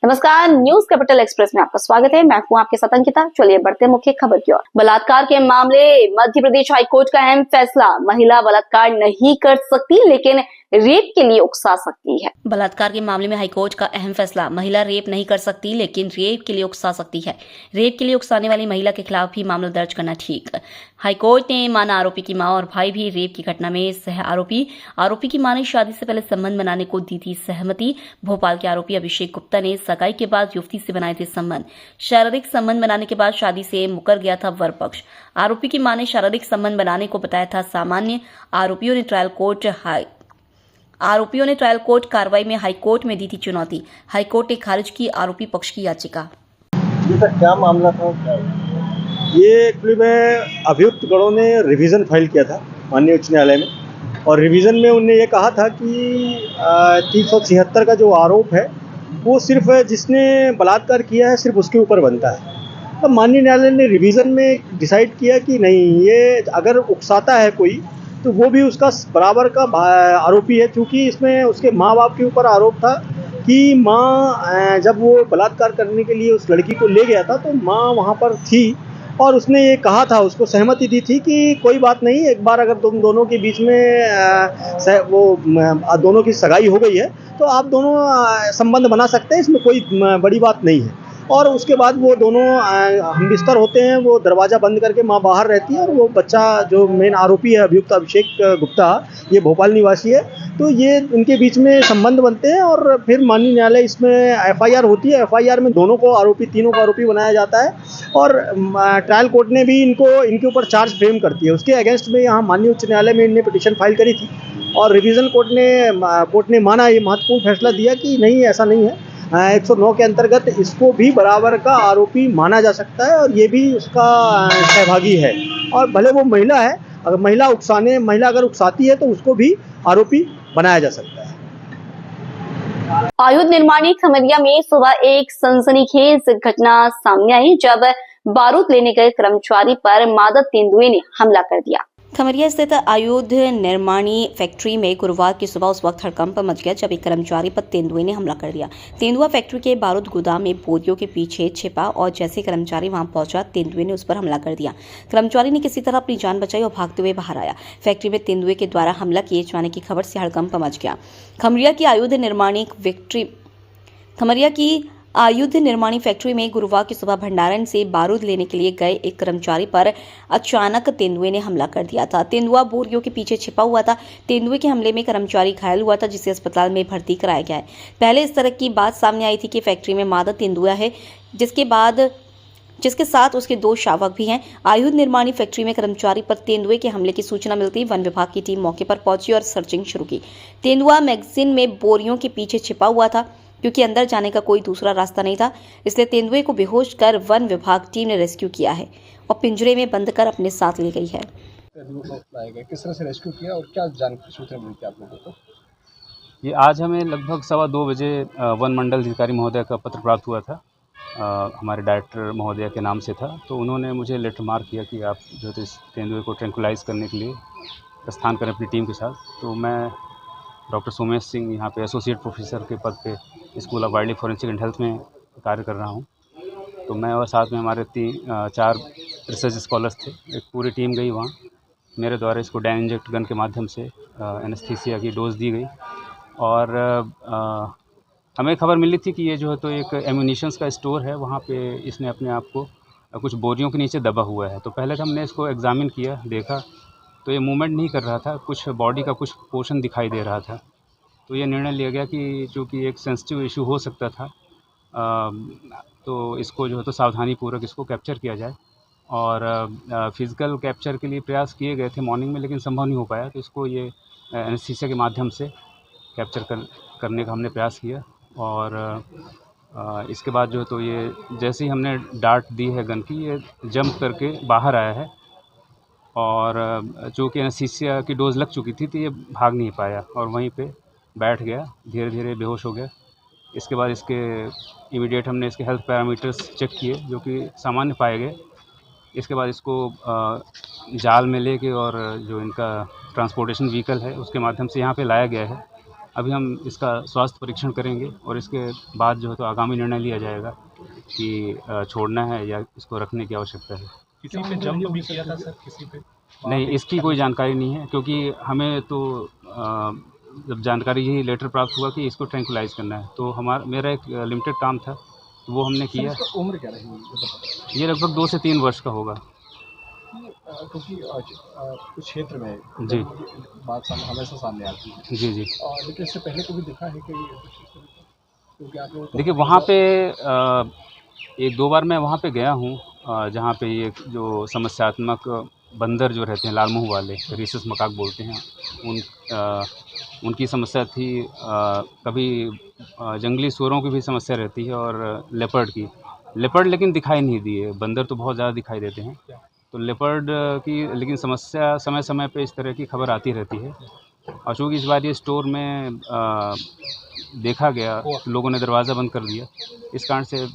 नमस्कार, news capital express में आपका स्वागत है। मैं हूं आपके साथ अंकिता। चलिए बढ़ते मुख्य खबर की ओर। बलात्कार के मामले, मध्य प्रदेश हाईकोर्ट का अहम फैसला। महिला बलात्कार नहीं कर सकती लेकिन रेप के लिए उकसा सकती है। बलात्कार के मामले में हाईकोर्ट का अहम फैसला। महिला रेप नहीं कर सकती लेकिन रेप के लिए उकसा सकती है। रेप के लिए उकसाने वाली महिला के खिलाफ भी मामला दर्ज करना ठीक। हाईकोर्ट ने माना आरोपी की मां और भाई भी रेप की घटना में सह आरोपी की मां ने शादी से पहले संबंध बनाने को दी थी सहमति। भोपाल के आरोपी अभिषेक गुप्ता ने सगाई के बाद युवती से बनाए थे संबंध। शारीरिक संबंध बनाने के बाद शादी से मुकर गया था वर पक्ष। आरोपी की मां ने शारीरिक संबंध बनाने को बताया था सामान्य। आरोपियों ने ट्रायल कोर्ट कार्रवाई में हाईकोर्ट में दी थी चुनौती। हाईकोर्ट ने खारिज की आरोपी पक्ष की याचिका। ये सर क्या मामला था? ये एक्चुअली में अभियुक्त गणों ने रिवीजन फाइल किया था माननीय उच्च न्यायालय में, और रिवीजन में उन्होंने ये कहा था कि 376 का जो आरोप है वो सिर्फ जिसने बलात्कार किया है सिर्फ उसके ऊपर बनता है। तो माननीय न्यायालय ने रिवीजन में डिसाइड किया कि नहीं, ये अगर उकसाता है कोई तो वो भी उसका बराबर का आरोपी है, क्योंकि इसमें उसके माँ बाप के ऊपर आरोप था कि माँ जब वो बलात्कार करने के लिए उस लड़की को ले गया था तो माँ वहाँ पर थी और उसने ये कहा था, उसको सहमति दी थी कि कोई बात नहीं, एक बार अगर तुम दोनों के बीच में दोनों की सगाई हो गई है तो आप दोनों संबंध बना सकते हैं, इसमें कोई बड़ी बात नहीं है। और उसके बाद वो दोनों हम बिस्तर होते हैं, वो दरवाज़ा बंद करके माँ बाहर रहती है और वो बच्चा जो मेन आरोपी है अभियुक्त अभिषेक गुप्ता, ये भोपाल निवासी है, तो ये उनके बीच में संबंध बनते हैं और फिर माननीय न्यायालय इसमें एफआईआर होती है। एफआईआर में तीनों को आरोपी बनाया जाता है और ट्रायल कोर्ट ने भी इनके ऊपर चार्ज फ्रेम करती है। उसके अगेंस्ट में यहाँ माननीय उच्च न्यायालय में इनने पिटीशन फाइल करी थी और रिवीजन कोर्ट ने माना, ये महत्वपूर्ण फैसला दिया कि नहीं, ऐसा नहीं है। 109 के अंतर्गत इसको भी बराबर का आरोपी माना जा सकता है और ये भी उसका सहभागी है। और भले वो महिला है, अगर महिला अगर उकसाती है तो उसको भी आरोपी बनाया जा सकता है। आयुध निर्माणी खमरिया में सुबह एक सनसनीखेज घटना सामने आई जब बारूद लेने गए कर्मचारी पर मादक तेंदुए ने हमला कर दिया। खमरिया स्थित आयुध निर्माणी फैक्ट्री में गुरुवार की सुबह उस वक्त हड़कंप मच गया जब एक कर्मचारी पर तेंदुए ने हमला कर दिया। तेंदुआ फैक्ट्री के बारूद गोदाम में बोरियों के पीछे छिपा और जैसे कर्मचारी वहां पहुंचा, तेंदुए ने उस पर हमला कर दिया। कर्मचारी ने किसी तरह अपनी जान बचाई और भागते हुए बाहर आया। फैक्ट्री में तेंदुए के द्वारा हमला किए जाने की खबर से हड़कंप मच गया। खमरिया की आयुध निर्माणी फैक्ट्री में गुरुवार की सुबह भंडारण से बारूद लेने के लिए गए एक कर्मचारी पर अचानक तेंदुए ने हमला कर दिया था। तेंदुआ बोरियों के पीछे छिपा हुआ था। तेंदुए के हमले में कर्मचारी घायल हुआ था, जिसे अस्पताल में भर्ती कराया गया है। पहले इस तरह की बात सामने आई थी कि फैक्ट्री में मादा तेंदुआ है, जिसके साथ उसके 2 शावक भी हैं। आयुध निर्माणी फैक्ट्री में कर्मचारी पर तेंदुए के हमले की सूचना मिलती वन विभाग की टीम मौके पर पहुंची और सर्चिंग शुरू की। तेंदुआ मैगजीन में बोरियों के पीछे छिपा हुआ था, क्योंकि अंदर जाने का कोई दूसरा रास्ता नहीं था, इसलिए तेंदुए को बेहोश कर वन विभाग टीम ने रेस्क्यू किया है और पिंजरे में बंद कर अपने साथ ले गई है। किस तरह से रेस्क्यू किया और क्या जानकारी सूचना मिली थी आप लोगों को? ये आज हमें लगभग 2:15 बजे वन मंडल अधिकारी महोदय का पत्र प्राप्त हुआ था। हमारे डायरेक्टर महोदय के नाम से था, तो उन्होंने मुझे लेटर मार्क किया कि आप जो है इस तेंदुए को ट्रैंक्विलाइज करने के लिए प्रस्थान करें अपनी टीम के साथ। तो मैं डॉक्टर सोमेश सिंह यहाँ पे एसोसिएट प्रोफेसर के पद पे school of wild life forensic and health में कार्य कर रहा हूँ। तो मैं और साथ में हमारे 4 रिसर्च स्कॉलर्स थे। एक पूरी टीम गई वहाँ। मेरे द्वारा इसको डैन इंजेक्ट गन के माध्यम से एनेस्थीसिया की डोज दी गई और हमें खबर मिली थी कि ये जो है तो एक एम्यूनिशंस का स्टोर है, वहाँ पे इसने अपने आप को कुछ बोरियों के नीचे दबा हुआ है। तो पहले हमने इसको एग्ज़ामिन किया, देखा तो ये मूवमेंट नहीं कर रहा था, कुछ बॉडी का कुछ पोर्शन दिखाई दे रहा था। तो ये निर्णय लिया गया कि चूँकि एक सेंसिटिव इशू हो सकता था, तो इसको जो है तो सावधानीपूर्वक इसको कैप्चर किया जाए। और फिज़िकल कैप्चर के लिए प्रयास किए गए थे मॉर्निंग में, लेकिन संभव नहीं हो पाया, तो इसको ये एनेस्थीसिया के माध्यम से कैप्चर करने का हमने प्रयास किया। और इसके बाद जो है तो ये जैसे ही हमने डार्ट दी है गन की, ये जंप करके बाहर आया है और चूँकि एनेस्थीसिया की डोज़ लग चुकी थी तो ये भाग नहीं पाया और वहीं पे बैठ गया, धीरे धीरे बेहोश हो गया। इसके बाद इसके इमीडिएट हमने इसके हेल्थ पैरामीटर्स चेक किए जो कि सामान्य पाए गए। इसके बाद इसको जाल में लेके और जो इनका ट्रांसपोर्टेशन व्हीकल है उसके माध्यम से यहाँ पे लाया गया है अभी हम इसका स्वास्थ्य परीक्षण करेंगे और इसके बाद जो है तो आगामी निर्णय लिया जाएगा कि छोड़ना है या इसको रखने की आवश्यकता है। किसी पे जंप भी किया था सर, किसी पे? नहीं, इसकी कोई जानकारी नहीं है, क्योंकि हमें तो जब जानकारी यही लेटर प्राप्त हुआ कि इसको ट्रैंकुलाइज करना है, तो मेरा एक लिमिटेड काम था, तो वो हमने किया। इसका उम्र क्या रही है? ये लगभग 2 से 3 वर्ष का होगा। क्योंकि कुछ क्षेत्र में जी। बात हमेशा सामने आती है। जी, जी। लेकिन इससे पहले कभी दिखा है कि क्योंकि आप लोगों को देखिए, वहाँ पे 1-2 बार मैं वहाँ पे गया हूँ, जहाँ पे ये जो समस्यात्मक बंदर जो रहते हैं लाल मुँह वाले, रीसस मकाक बोलते हैं, उनकी समस्या थी। कभी जंगली सूअरों की भी समस्या रहती है और लेपर्ड की। लेपर्ड लेकिन दिखाई नहीं दिए, बंदर तो बहुत ज़्यादा दिखाई देते हैं। तो लेपर्ड की लेकिन समस्या समय-समय पे इस तरह की खबर आती रहती है, और चूँकि इस बार ये स्टोर में देखा गया, लोगों ने दरवाज़ा बंद कर दिया, इस कारण से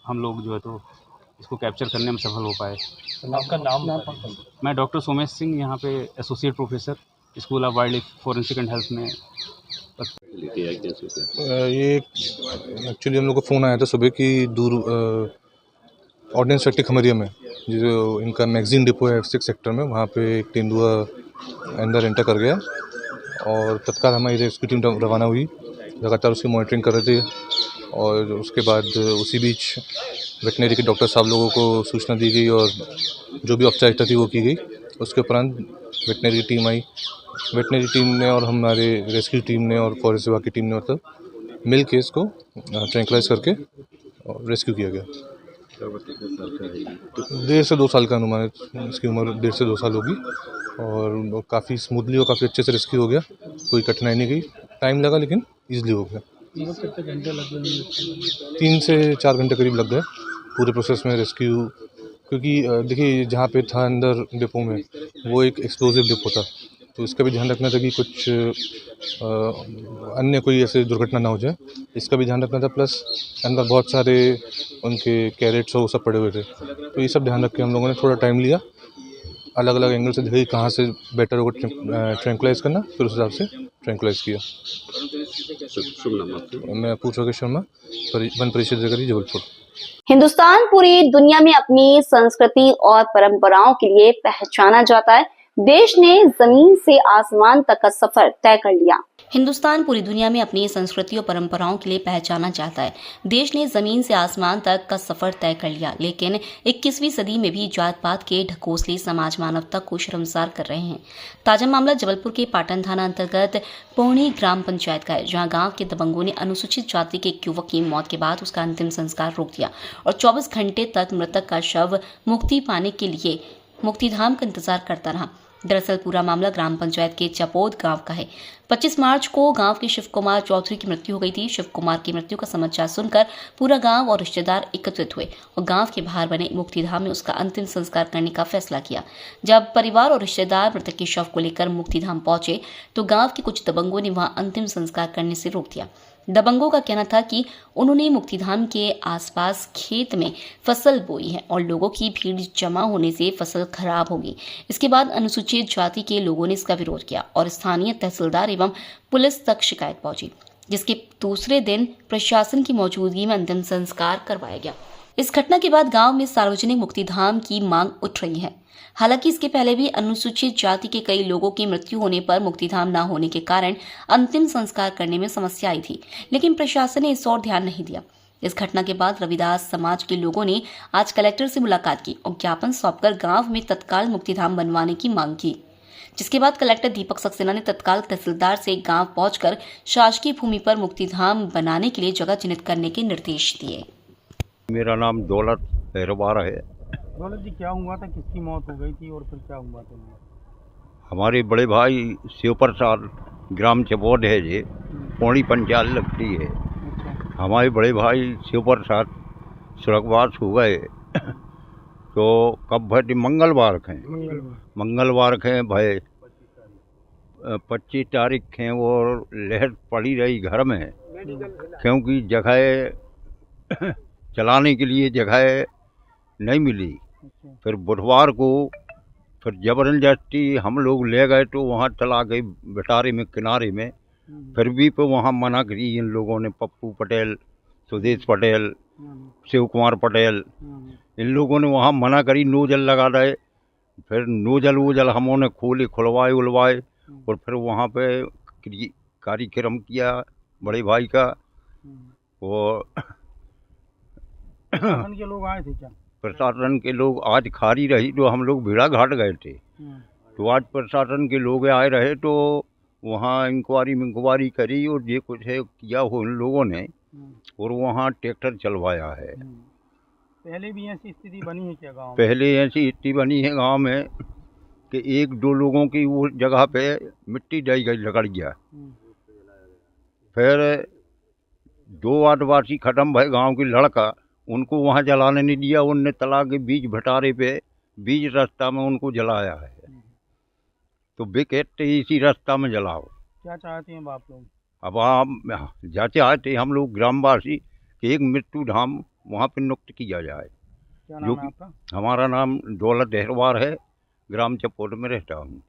हम लोग जो है तो इसको कैप्चर करने में सफल हो पाए। आपका नाम? मैं डॉक्टर सोमेश सिंह, यहाँ पे associate professor, school of wild life forensic and health में। ये एक्चुअली हम लोग को फ़ोन आया था सुबह कि दूर ऑर्डिनेंस फैक्ट्री खमरिया में जो इनका मैगज़ीन डिपो है F6 सेक्टर में, वहाँ पे एक तेंदुआ अंदर एंटर कर गया और तत्काल हमारी रेस्क्यू टीम रवाना हुई, लगातार उसकी मॉनिटरिंग कर रहे थे। और उसके बाद उसी बीच वेटनरी के डॉक्टर साहब लोगों को सूचना दी गई और जो भी औपचारिकता थी वो की गई। उसके उपरांत वेटनरी टीम आई, वेटनरी टीम ने और हमारे रेस्क्यू टीम ने और फॉरेस्ट विभाग की टीम ने मतलब मिल के इसको ट्रैंकुलाइज करके रेस्क्यू किया गया। 1.5 से 2 साल का अनुमानित इसकी उम्र 1.5 से 2 साल होगी और काफ़ी स्मूथली और काफ़ी अच्छे से रेस्क्यू हो गया, कोई कठिनाई नहीं गई। टाइम लगा लेकिन ईजिली हो गया। 3 से 4 घंटे करीब लग गए पूरे प्रोसेस में रेस्क्यू, क्योंकि देखिए जहाँ पे था अंदर डिपो में वो एक एक्सप्लोजिव डिपो था, तो इसका भी ध्यान रखना था कि कुछ अन्य कोई ऐसे दुर्घटना ना हो जाए, इसका भी ध्यान रखना था। प्लस अंदर बहुत सारे उनके कैरेट्स और वो सब पड़े हुए थे, तो ये सब ध्यान रख के हम लोगों ने थोड़ा टाइम लिया, अलग अलग एंगल से देखा कहाँ से बेटर होगा ट्रैंकुलाइज करना, फिर उस हिसाब से ट्रैंकुलाइज किया। मैं पूछा शर्मा, वन परिषद अधिकारी, जबलपुर। हिंदुस्तान पूरी दुनिया में अपनी संस्कृति और परंपराओं के लिए पहचाना जाता है। देश ने जमीन से आसमान तक का सफर तय कर लिया। हिंदुस्तान पूरी दुनिया में अपनी संस्कृति और परंपराओं के लिए पहचाना जाता है। देश ने जमीन से आसमान तक का सफर तय कर लिया, लेकिन 21वीं सदी में भी जात पात के ढकोसले समाज मानवता को शर्मसार कर रहे हैं। ताजा मामला जबलपुर के पाटन थाना अंतर्गत पौनी ग्राम पंचायत का है, जहां गांव के दबंगों ने अनुसूचित जाति के एक युवक की मौत के बाद उसका अंतिम संस्कार रोक दिया और 24 घंटे तक मृतक का शव मुक्ति पाने के लिए मुक्तिधाम का इंतजार करता रहा। दरअसल पूरा मामला ग्राम पंचायत के चपोद गांव का है। 25 मार्च को गांव के शिव कुमार चौधरी की मृत्यु हो गई थी। शिव कुमार की मृत्यु का समाचार सुनकर पूरा गांव और रिश्तेदार एकत्रित हुए और गांव के बाहर बने मुक्तिधाम में उसका अंतिम संस्कार करने का फैसला किया। जब परिवार और रिश्तेदार मृतक के शव को लेकर मुक्तिधाम पहुंचे तो गांव के कुछ दबंगों ने वहां अंतिम संस्कार करने से रोक दिया। दबंगों का कहना था कि उन्होंने मुक्तिधाम के आसपास खेत में फसल बोई है और लोगों की भीड़ जमा होने से फसल खराब होगी। इसके बाद अनुसूचित जाति के लोगों ने इसका विरोध किया और स्थानीय तहसीलदार एवं पुलिस तक शिकायत पहुंची, जिसके दूसरे दिन प्रशासन की मौजूदगी में अंतिम संस्कार करवाया गया। इस घटना के बाद गांव में सार्वजनिक मुक्तिधाम की मांग उठ रही है। हालांकि इसके पहले भी अनुसूचित जाति के कई लोगों की मृत्यु होने पर मुक्तिधाम न होने के कारण अंतिम संस्कार करने में समस्या आई थी, लेकिन प्रशासन ने इस ओर ध्यान नहीं दिया। इस घटना के बाद रविदास समाज के लोगों ने आज कलेक्टर से मुलाकात की और ज्ञापन सौंपकर गांव में तत्काल मुक्तिधाम बनवाने की मांग की, जिसके बाद कलेक्टर दीपक सक्सेना ने तत्काल तहसीलदार से गांव पहुंचकर शासकीय भूमि पर मुक्तिधाम बनाने के लिए जगह चिन्हित करने के निर्देश दिए। मेरा नाम दौलत पैरवार है। दौलत जी, क्या हुआ था, किसकी मौत हो गई थी और फिर क्या हुआ था? हमारे बड़े भाई शिव प्रसाद, ग्राम चपोद है जी, पौड़ी पंचायत लगती है। हमारे बड़े भाई शिव प्रसाद स्वर्गवास हो गए तो कब भाई मंगलवार हैं भाई 25 तारीख हैं और लहर पड़ी रही घर में, क्योंकि जगह चलाने के लिए जगह नहीं मिली। फिर बुधवार को फिर जबरदस्ती हम लोग ले गए तो वहाँ चला गई बटारे में किनारे में, फिर भी पे वहाँ मना करी इन लोगों ने, पप्पू पटेल, सुदेश पटेल, शिव कुमार पटेल, इन लोगों ने वहाँ मना करी, नोजल लगा रहे। फिर नोजल वोजल हमों खोले, खुलवाए उलवाए, और फिर वहाँ पे कार्यक्रम किया बड़े भाई का। वो प्रशासन के लोग आए थे क्या? प्रशासन के लोग आज खारी रही तो हम लोग भेड़ा घाट गए थे, तो आज प्रशासन के लोग आए रहे तो वहाँ इंक्वायरी करी और ये कुछ है किया हो इन लोगों ने, और वहाँ ट्रैक्टर चलवाया है। पहले भी ऐसी स्थिति बनी है क्या गाँव में? पहले ऐसी स्थिति बनी है गांव में कि एक दो लोगों की वो जगह पे मिट्टी डाई गई लकड़िया, फिर दो आदिवासी खत्म भय गांव की लड़का, उनको वहाँ जलाने नहीं दिया, उनने तलाक के बीच भटारे पे बीच रास्ता में उनको जलाया है। तो वे कहते इसी रास्ता में जलाओ। क्या चाहते हैं आप लोग? अब आप जाते आते हम लोग ग्रामवासी कि एक मृत्यु धाम वहाँ पे नियुक्त किया जाए। क्या नाम है आपका? हमारा नाम दौलत अहरवार है, ग्राम चपोट में रहता हूँ।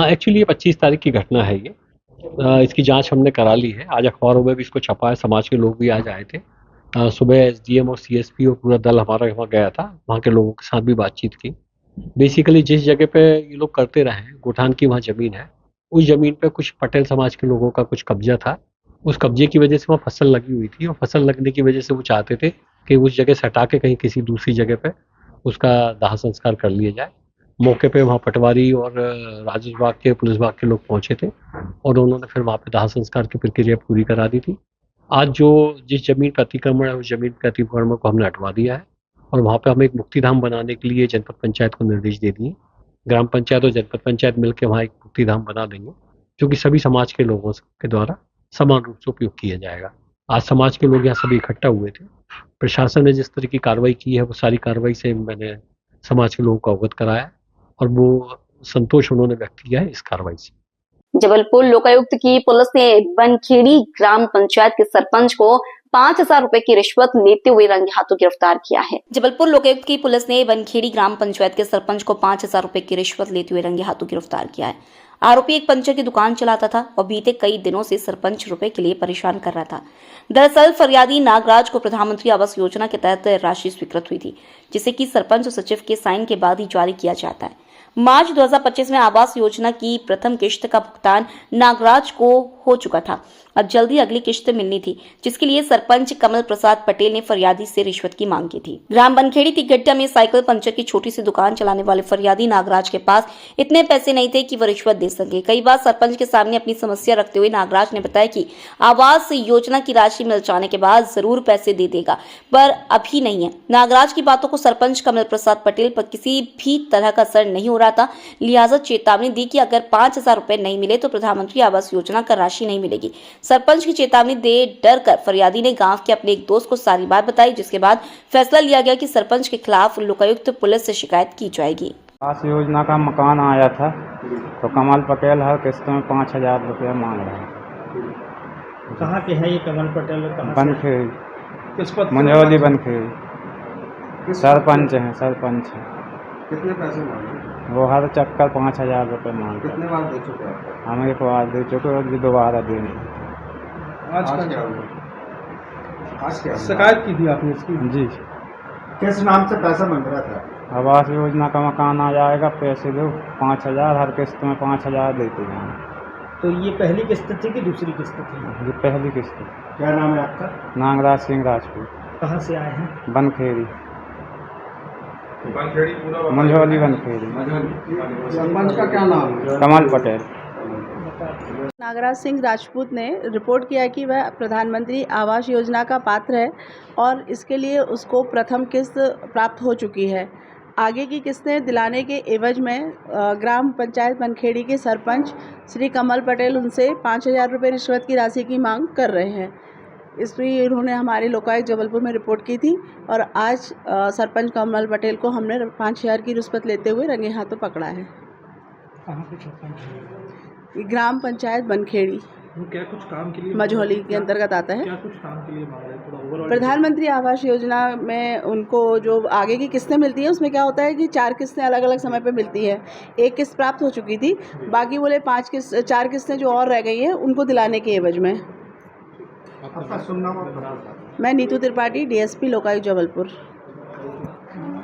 एक्चुअली ये 25 तारीख की घटना है। ये इसकी जांच हमने करा ली है। आज अखबारों में भी इसको छपा है, समाज के लोग भी आज आए थे। सुबह एसडीएम और सीएसपी और पूरा दल हमारा वहाँ गया था, वहाँ के लोगों के साथ भी बातचीत की। बेसिकली जिस जगह पे ये लोग करते रहे हैं, गोठान की वहाँ ज़मीन है, उस ज़मीन पे कुछ पटेल समाज के लोगों का कुछ कब्जा था। उस कब्जे की वजह से वहाँ फसल लगी हुई थी, और फसल लगने की वजह से वो चाहते थे कि उस जगह से हटा के कहीं किसी दूसरी जगह पे उसका दाह संस्कार कर लिया जाए। मौके पे वहाँ पटवारी और राजस्व विभाग के, पुलिस विभाग के लोग पहुँचे थे, और उन्होंने फिर वहाँ पे दाह संस्कार की प्रक्रिया पूरी करा दी थी। आज जो जिस जमीन का अतिक्रमण है, उस जमीन के अतिक्रमण को हमने हटवा दिया है, और वहाँ पे हम एक मुक्तिधाम बनाने के लिए जनपद पंचायत को निर्देश दे दिए। ग्राम पंचायत और जनपद पंचायत मिलकर वहाँ एक मुक्तिधाम बना देंगे, जो कि सभी समाज के लोगों के द्वारा समान रूप से उपयोग किया जाएगा। आज समाज के लोग यहाँ सभी इकट्ठा हुए थे। प्रशासन ने जिस तरह की कार्रवाई की है, वो सारी कार्रवाई से मैंने समाज के लोगों को अवगत कराया, और वो संतोष उन्होंने व्यक्त किया है इस कार्रवाई से। जबलपुर लोकायुक्त की पुलिस ने बनखेड़ी ग्राम पंचायत के सरपंच को 5,000 रुपए की रिश्वत लेते हुए रंगे हाथों गिरफ्तार किया है। जबलपुर लोकायुक्त की पुलिस ने बनखेड़ी ग्राम पंचायत के सरपंच को 5,000 रुपए की रिश्वत लेते हुए रंगे हाथों गिरफ्तार किया है। आरोपी एक पंचर की दुकान चलाता था और बीते कई दिनों से सरपंच रुपए के लिए परेशान कर रहा था। दरअसल फरियादी नागराज को प्रधानमंत्री आवास योजना के तहत राशि स्वीकृत हुई थी, जिसे कि सरपंच और सचिव के साइन के बाद ही जारी किया जाता है। मार्च 2025 में आवास योजना की प्रथम किश्त का भुगतान नागराज को हो चुका था। अब जल्दी अगली किश्त मिलनी थी, जिसके लिए सरपंच कमल प्रसाद पटेल ने फरियादी से रिश्वत की मांग की थी। ग्राम बनखेड़ी तिगट्टा में साइकिल पंचर की छोटी सी दुकान चलाने वाले फरियादी नागराज के पास इतने पैसे नहीं थे कि वह रिश्वत दे सके। कई बार सरपंच के सामने अपनी समस्या रखते हुए नागराज ने बताया कि आवास योजना की राशि मिल जाने के बाद जरूर पैसे दे देगा, पर अभी नहीं है। नागराज की बातों को सरपंच कमल प्रसाद पटेल पर किसी भी तरह का असर नहीं हो रहा था, लिहाजा चेतावनी दी कि अगर 5,000 रुपए नहीं मिले तो प्रधानमंत्री आवास योजना का राशि नहीं मिलेगी। सरपंच की चेतावनी दे डर कर फरियादी ने गांव के अपने एक दोस्त को सारी बात बताई, जिसके बाद फैसला लिया गया कि सरपंच के खिलाफ लोकायुक्त पुलिस से शिकायत की जाएगी। आवास योजना का मकान आया था तो कमल पटेल हर किस्त में 5,000 रुपया मांग रहा है। कहाँ के है ये कमल पटेल? बनखेड़ी, किस पद? मंझौली बनखेड़ी। सरपंच है, सरपंच है। कितने पैसे मांगे? वो हर चक्कर 5,000 रुपये मांग। कितने बार दे चुके हैं? हम एक बार दे चुके और दोबारा देंगे। आज क्या हुआ? आज क्या शिकायत की थी आपने इसकी? जी। किस नाम से पैसा मांग रहा था? आवास योजना का मकान आ जाएगा, पैसे दो 5,000, हर किस्त में 5,000 देते हैं। तो ये पहली किस्त थी कि दूसरी किस्त थी? ये पहली किस्त। क्या नाम है आपका? नागराज सिंह राजपूत। कहाँ से आए हैं? बनखेड़ी, मंझौली बनखेड़ी। सरपंच का क्या नाम है? कमल पटेल। नागराज सिंह राजपूत ने रिपोर्ट किया कि वह प्रधानमंत्री आवास योजना का पात्र है और इसके लिए उसको प्रथम किस्त प्राप्त हो चुकी है। आगे की किस्तें दिलाने के एवज में ग्राम पंचायत बनखेड़ी के सरपंच श्री कमल पटेल उनसे 5,000 रुपये रिश्वत की राशि की मांग कर रहे हैं। इसलिए उन्होंने हमारे लोकायुक्त जबलपुर में रिपोर्ट की थी और आज सरपंच कमल पटेल को हमने 5,000 की रिश्वत लेते हुए रंगे हाथों पकड़ा है। कहाँ पे सरपंच? ग्राम पंचायत बनखेड़ी। वो क्या कुछ काम के लिए मझौली के अंतर्गत आता है। क्या कुछ काम के लिए मांग रहे हैं, थोड़ा ओवरऑल प्रधानमंत्री आवास योजना में उनको जो आगे की किस्तें मिलती हैं उसमें क्या होता है कि 4 किस्तें अलग अलग समय पे मिलती है। एक किस्त प्राप्त हो चुकी थी, बाकी बोले 4 किस्तें जो और रह गई हैं उनको दिलाने के एवज में। आपका शुभ नाम और पता? मैं नीतू त्रिपाठी, DSP लोकायुक्त जबलपुर।